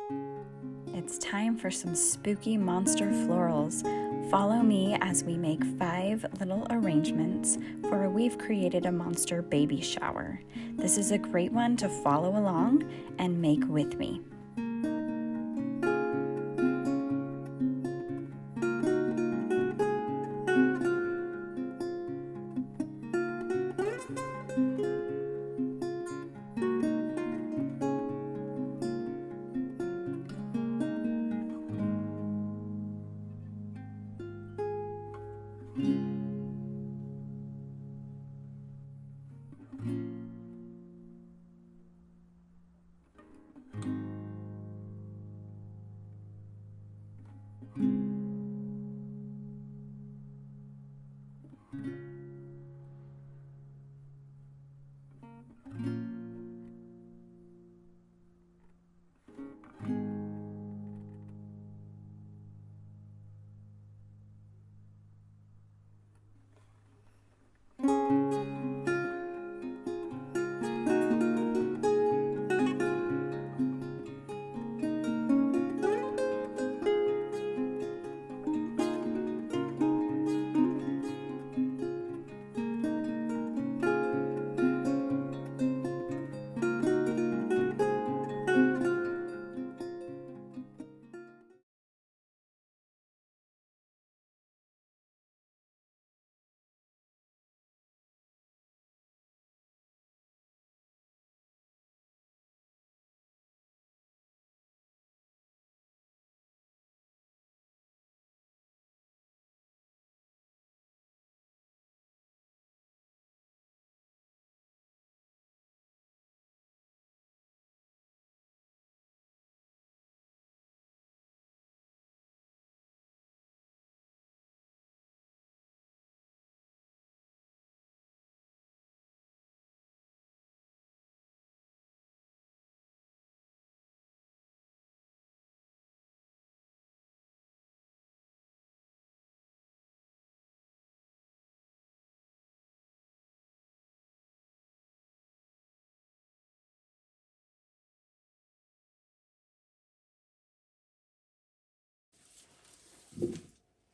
It's time for some spooky monster florals. Follow me as we make 5 little arrangements for a we've created a monster baby shower. This is a great one to follow along and make with me.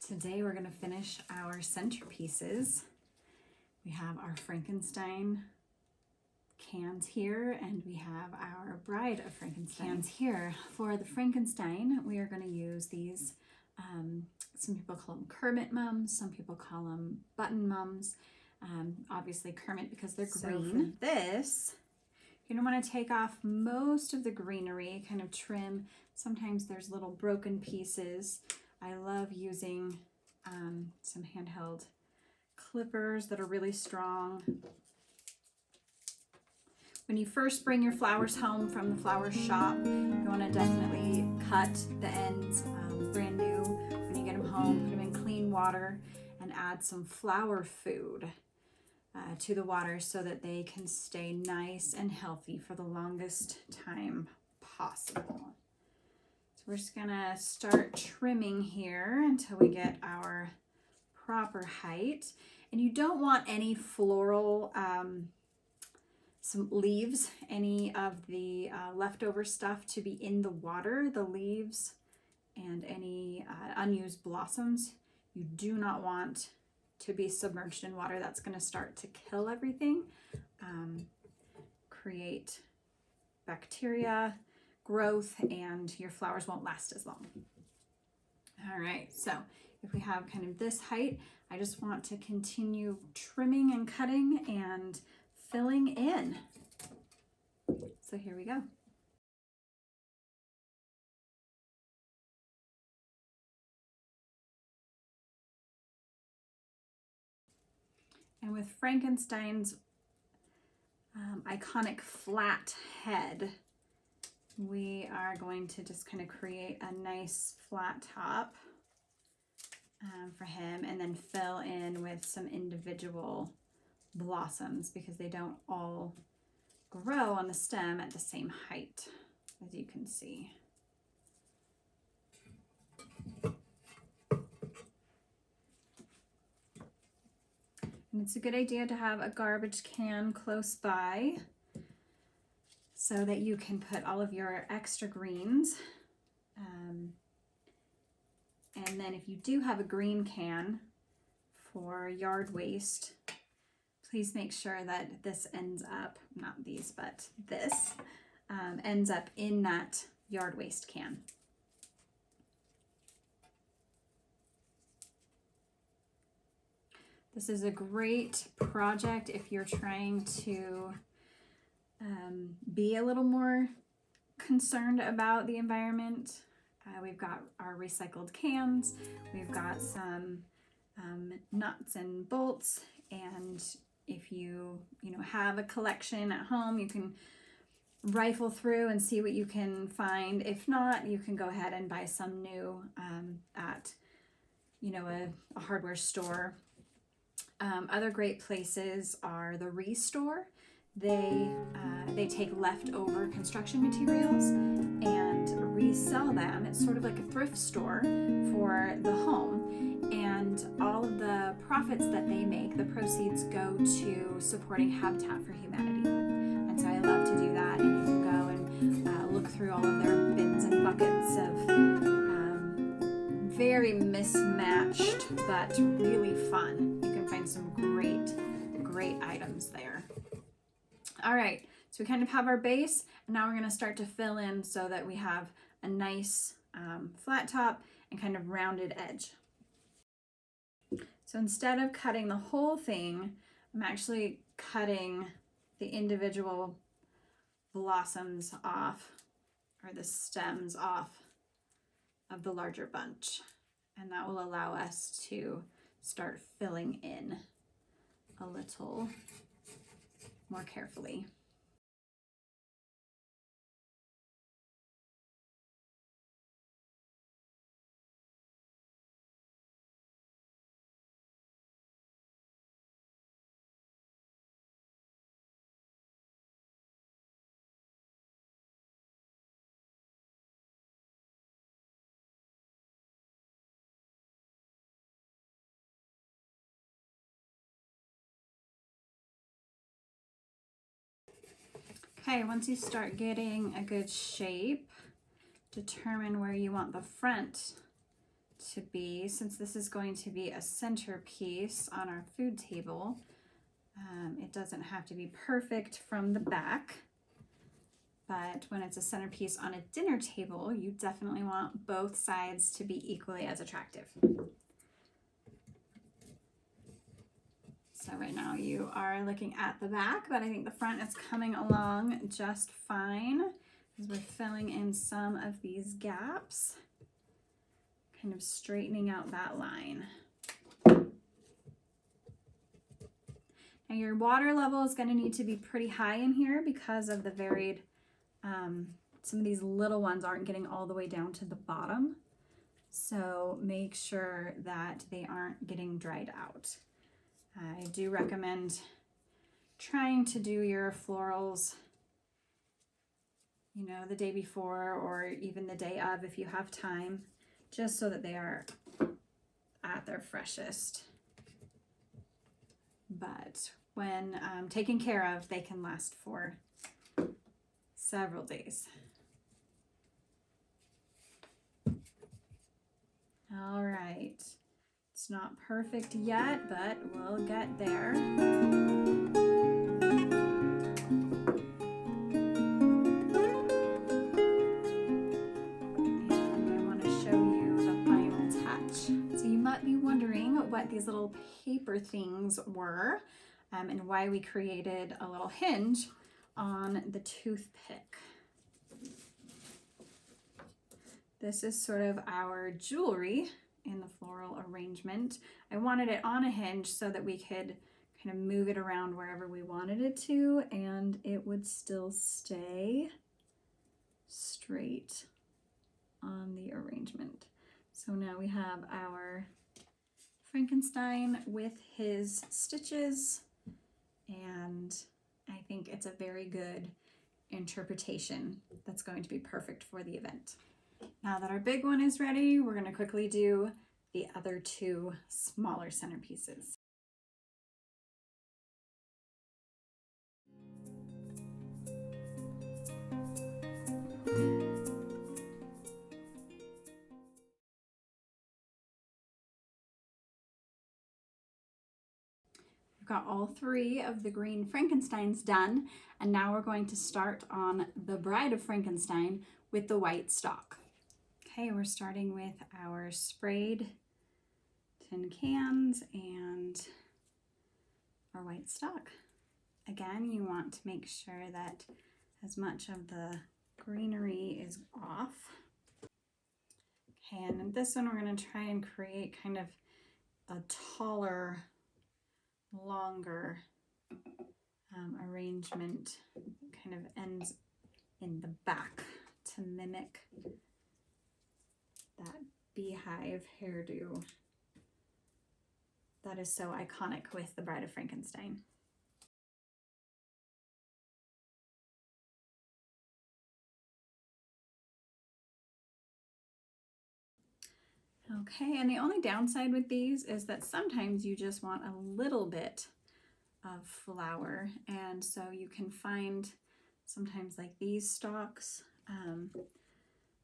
Today we're going to finish our centerpieces. We have our Frankenstein cans here, and we have our Bride of Frankenstein cans here. For the Frankenstein, we are going to use these, some people call them Kermit mums, some people call them button mums. Obviously Kermit because they're green. So for this, you're going to want to take off most of the greenery, kind of trim. Sometimes there's little broken pieces. I love using some handheld clippers that are really strong. When you first bring your flowers home from the flower shop, you want to definitely cut the ends brand new. When you get them home, put them in clean water and add some flower food to the water so that they can stay nice and healthy for the longest time possible. So we're just gonna start trimming here until we get our proper height. And you don't want any floral, some leaves, any of the leftover stuff to be in the water, the leaves and any unused blossoms. You do not want to be submerged in water. That's gonna start to kill everything, create bacteria, growth, and your flowers won't last as long. All right, so if we have kind of this height, I just want to continue trimming and cutting and filling in. So here we go. And with Frankenstein's iconic flat head, we are going to just kind of create a nice flat top for him, and then fill in with some individual blossoms because they don't all grow on the stem at the same height, as you can see. And it's a good idea to have a garbage can close by so that you can put all of your extra greens And then if you do have a green can for yard waste, please make sure that this ends up, not these, but this ends up in that yard waste can. This is a great project if you're trying to be a little more concerned about the environment. We've got our recycled cans, we've got some nuts and bolts, and if you have a collection at home, you can rifle through and see what you can find. If not, you can go ahead and buy some new at a hardware store. Other great places are the Restore. They take leftover construction materials and resell them. It's sort of like a thrift store for the home, and all of the profits that they make, the proceeds go to supporting Habitat for Humanity. And so I love to do that, and you can go and look through all of their bins and buckets of very mismatched but really fun. You can find some great items there. All right, so we kind of have our base, and now we're going to start to fill in so that we have a nice flat top and kind of rounded edge. So instead of cutting the whole thing, I'm actually cutting the individual blossoms off, or the stems off of the larger bunch, and that will allow us to start filling in a little more carefully. Okay, once you start getting a good shape, determine where you want the front to be. Since this is going to be a centerpiece on our food table, it doesn't have to be perfect from the back, but when it's a centerpiece on a dinner table, you definitely want both sides to be equally as attractive. So right now you are looking at the back, but I think the front is coming along just fine as we're filling in some of these gaps, kind of straightening out that line. Now your water level is going to need to be pretty high in here because of the varied, some of these little ones aren't getting all the way down to the bottom. So make sure that they aren't getting dried out. I do recommend trying to do your florals, the day before or even the day of if you have time, just so that they are at their freshest. But when taken care of, they can last for several days. All right. It's not perfect yet, but we'll get there. And I want to show you the final touch. So you might be wondering what these little paper things were, and why we created a little hinge on the toothpick. This is sort of our jewelry in the floral arrangement. I wanted it on a hinge so that we could kind of move it around wherever we wanted it to, and it would still stay straight on the arrangement. So now we have our Frankenstein with his stitches, and I think it's a very good interpretation that's going to be perfect for the event. Now that our big one is ready, we're going to quickly do the other two smaller centerpieces. got all 3 of the green Frankensteins done, and now we're going to start on the Bride of Frankenstein with the white stock. Okay, we're starting with our sprayed tin cans and our white stock. Again, you want to make sure that as much of the greenery is off. Okay, and in this one we're going to try and create kind of a taller, longer arrangement. Kind of ends in the back to mimic that beehive hairdo that is so iconic with the Bride of Frankenstein. Okay, and the only downside with these is that sometimes you just want a little bit of flower, and so you can find sometimes like these stalks,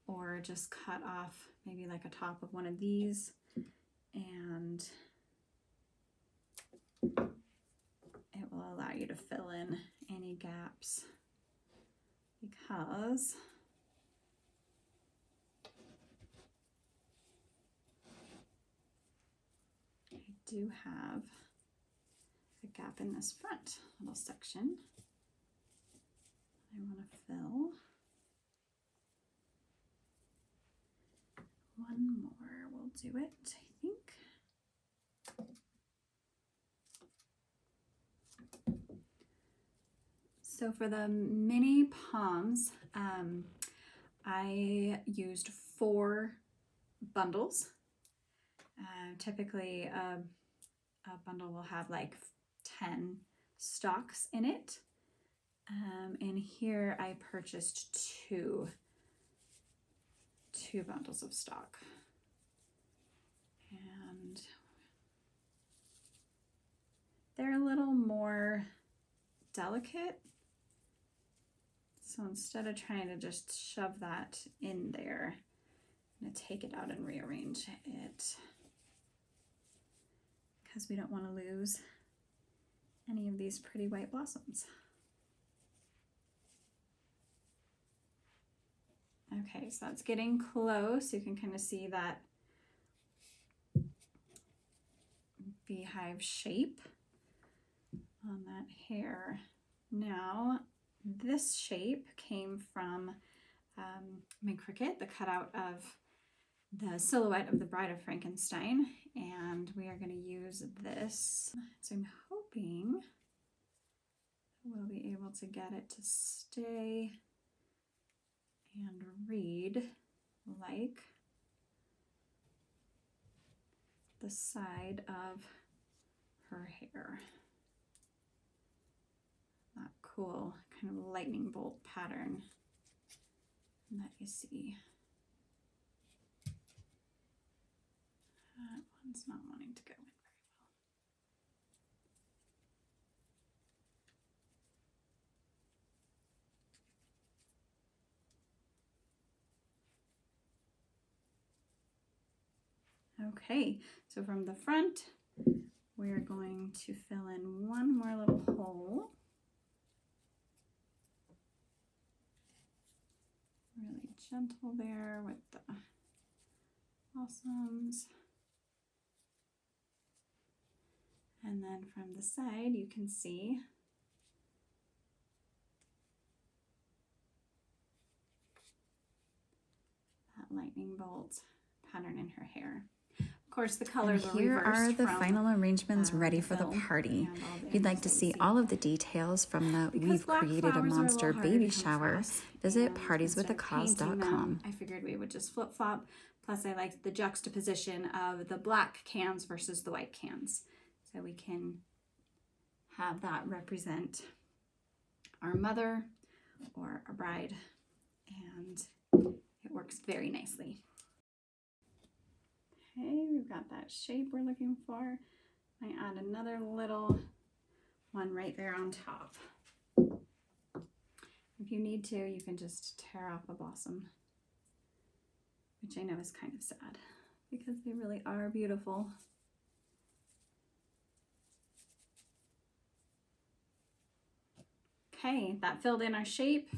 or just cut off maybe like a top of one of these, and it will allow you to fill in any gaps, because I do have a gap in this front little section I want to fill. One more will do it, I think. So for the mini palms, I used 4 bundles. Typically a bundle will have like 10 stalks in it. And here I purchased two bundles of stock. And they're a little more delicate. So instead of trying to just shove that in there, I'm going to take it out and rearrange it, because we don't want to lose any of these pretty white blossoms. Okay, so that's getting close. You can kind of see that beehive shape on that hair. Now, this shape came from my Cricut, the cutout of the silhouette of the Bride of Frankenstein, and we are going to use this. So I'm hoping we'll be able to get it to stay and read like the side of her hair. That cool kind of lightning bolt pattern that you see. That one's not wanting to go in very well. Okay, so from the front, we're going to fill in one more little hole. Really gentle there with the blossoms. And then from the side, you can see that lightning bolt pattern in her hair. Of course, the colors and here are the final arrangements ready for the party. If you'd like to see all of the details from the We've Created a Monster baby shower, visit partieswithacause.com. I figured we would just flip-flop. Plus, I liked the juxtaposition of the black cans versus the white cans. So we can have that represent our mother or our bride, and it works very nicely. Okay, we've got that shape we're looking for. I add another little one right there on top. If you need to, you can just tear off a blossom, which I know is kind of sad because they really are beautiful. Okay, that filled in our shape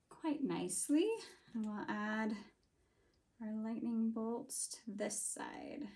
quite nicely. And we'll add our lightning bolts to this side.